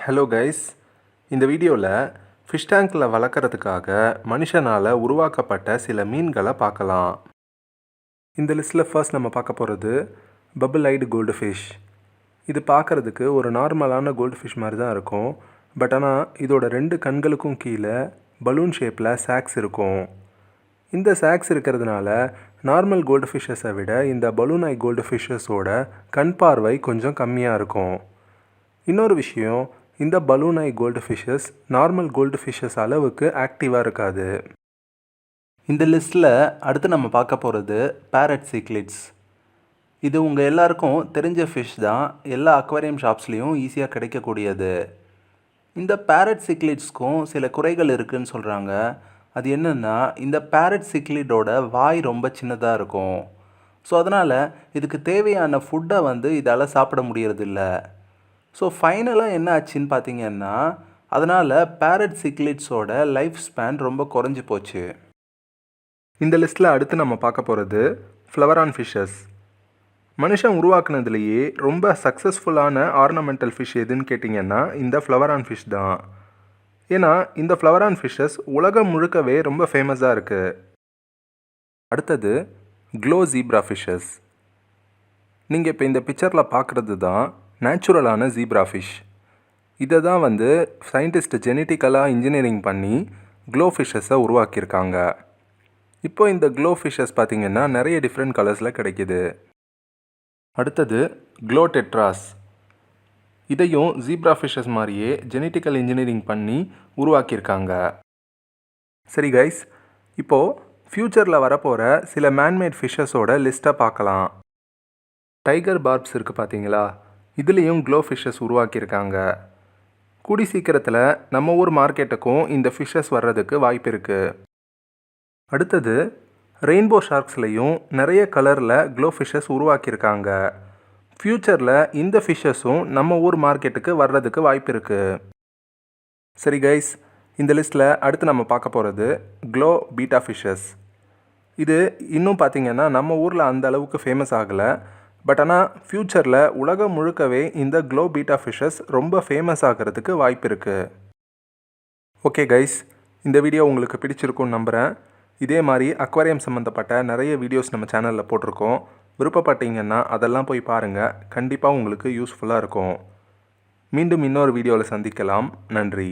Hello guys, இந்த வீடியோவில் fish டேங்கில் வளர்க்குறதுக்காக மனுஷனால் உருவாக்கப்பட்ட சில மீன்களை பார்க்கலாம். இந்த லிஸ்ட்டில் ஃபர்ஸ்ட் நம்ம பார்க்க போகிறது பபிள் ஐடு கோல்டு ஃபிஷ். இது பார்க்குறதுக்கு ஒரு நார்மலான கோல்டு ஃபிஷ் மாதிரி தான் இருக்கும். பட் ஆனால் இதோட 2 கண்களுக்கும் கீழே பலூன் ஷேப்பில் சாக்ஸ் இருக்கும். இந்த சாக்ஸ் இருக்கிறதுனால நார்மல் கோல்டு ஃபிஷ்ஷஸை விட இந்த பலூன் ஐ கோல்டு ஃபிஷ்ஷஸோட கண் பார்வை கொஞ்சம் கம்மியாக இருக்கும். இன்னொரு விஷயம், இந்த balloon eye gold fishes normal gold fishes அளவுக்கு ஆக்டிவாக இருக்காது. இந்த லிஸ்ட்டில் அடுத்து நம்ம பார்க்க போகிறது பேரட் சிக்லிட்ஸ். இது உங்கள் எல்லாருக்கும் தெரிஞ்ச ஃபிஷ் தான். எல்லா அக்வாரியம் ஷாப்ஸ்லேயும் ஈஸியாக கிடைக்கக்கூடியது. இந்த பேரட் சிக்லிட்ஸ்க்கும் சில குறைகள் இருக்குதுன்னு சொல்கிறாங்க. அது என்னென்னா, இந்த பேரட் சிக்லிடோட வாய் ரொம்ப சின்னதாக இருக்கும். ஸோ அதனால் இதுக்கு தேவையான ஃபுட்டை இதால் சாப்பிட முடியறதில்ல. ஸோ ஃபைனலாக என்ன ஆச்சுன்னு பார்த்தீங்கன்னா, அதனால் பேரட் சிக்லிட்ஸோட லைஃப் ஸ்பேன் ரொம்ப குறைஞ்சி போச்சு. இந்த லிஸ்ட்டில் அடுத்து நம்ம பார்க்க போகிறது ஃப்ளவரான் ஃபிஷ்ஷஸ். மனுஷன் உருவாக்குனதுலேயே ரொம்ப சக்ஸஸ்ஃபுல்லான ஆர்னமெண்டல் ஃபிஷ் எதுன்னு கேட்டிங்கன்னா இந்த ஃப்ளவரான் ஃபிஷ் தான். ஏன்னா இந்த ஃப்ளவரான் ஃபிஷ்ஷஸ் உலகம் முழுக்கவே ரொம்ப ஃபேமஸாக இருக்குது. அடுத்தது க்ளோ ஜீப்ரா ஃபிஷ்ஷஸ். நீங்கள் இப்போ இந்த பிக்சரில் பார்க்குறது தான் நேச்சுரலான ஜீப்ரா ஃபிஷ். இதை தான் சயின்டிஸ்ட் ஜெனட்டிக்கலாக இன்ஜினியரிங் பண்ணி க்ளோ ஃபிஷ்ஷஸை உருவாக்கியிருக்காங்க. இப்போ இந்த க்ளோ ஃபிஷ்ஷஸ் பார்த்திங்கன்னா நிறைய டிஃப்ரெண்ட் கலர்ஸில் கிடைக்கிது. அடுத்தது க்ளோ டெட்ராஸ். இதையும் ஜீப்ரா ஃபிஷ்ஷஸ் மாதிரியே ஜெனட்டிக்கல் இன்ஜினியரிங் பண்ணி உருவாக்கியிருக்காங்க. சரி கைஸ், இப்போது ஃப்யூச்சரில் வரப்போகிற சில மேன்மேட் ஃபிஷ்ஷஸோட லிஸ்ட்டை பார்க்கலாம். டைகர் பார்ப்ஸ் இருக்குது பார்த்தீங்களா, இதுலேயும் க்ளோ ஃபிஷ்ஷஸ் உருவாக்கியிருக்காங்க. கூடி சீக்கிரத்தில் நம்ம ஊர் மார்க்கெட்டுக்கும் இந்த ஃபிஷ்ஷஸ் வர்றதுக்கு வாய்ப்பு இருக்குது. அடுத்தது ரெயின்போ ஷார்க்ஸ்லேயும் நிறைய கலரில் க்ளோ ஃபிஷ்ஷஸ் உருவாக்கியிருக்காங்க. ஃப்யூச்சரில் இந்த ஃபிஷ்ஷஸும் நம்ம ஊர் மார்க்கெட்டுக்கு வர்றதுக்கு வாய்ப்பு இருக்குது. சரி கைஸ், இந்த லிஸ்ட்டில் அடுத்து நம்ம பார்க்க போகிறது க்ளோ பீட்டா ஃபிஷ்ஷஸ். இது இன்னும் பார்த்திங்கன்னா நம்ம ஊரில் அந்த அளவுக்கு ஃபேமஸ் ஆகலை. பட் ஆனால் ஃப்யூச்சரில் உலகம் முழுக்கவே இந்த க்ளோ பீட்டா ஃபிஷ்ஷஸ் ரொம்ப ஃபேமஸ் ஆகிறதுக்கு வாய்ப்பு இருக்குது. ஓகே கைஸ், இந்த வீடியோ உங்களுக்கு பிடிச்சிருக்குன்னு நம்புகிறேன். இதே மாதிரி அக்வாரியம் சம்மந்தப்பட்ட நிறைய வீடியோஸ் நம்ம சேனலில் போட்டிருக்கோம். விருப்பப்பட்டீங்கன்னா அதெல்லாம் போய் பாருங்கள். கண்டிப்பாக உங்களுக்கு யூஸ்ஃபுல்லாக இருக்கும். மீண்டும் இன்னொரு வீடியோவில் சந்திக்கலாம். நன்றி.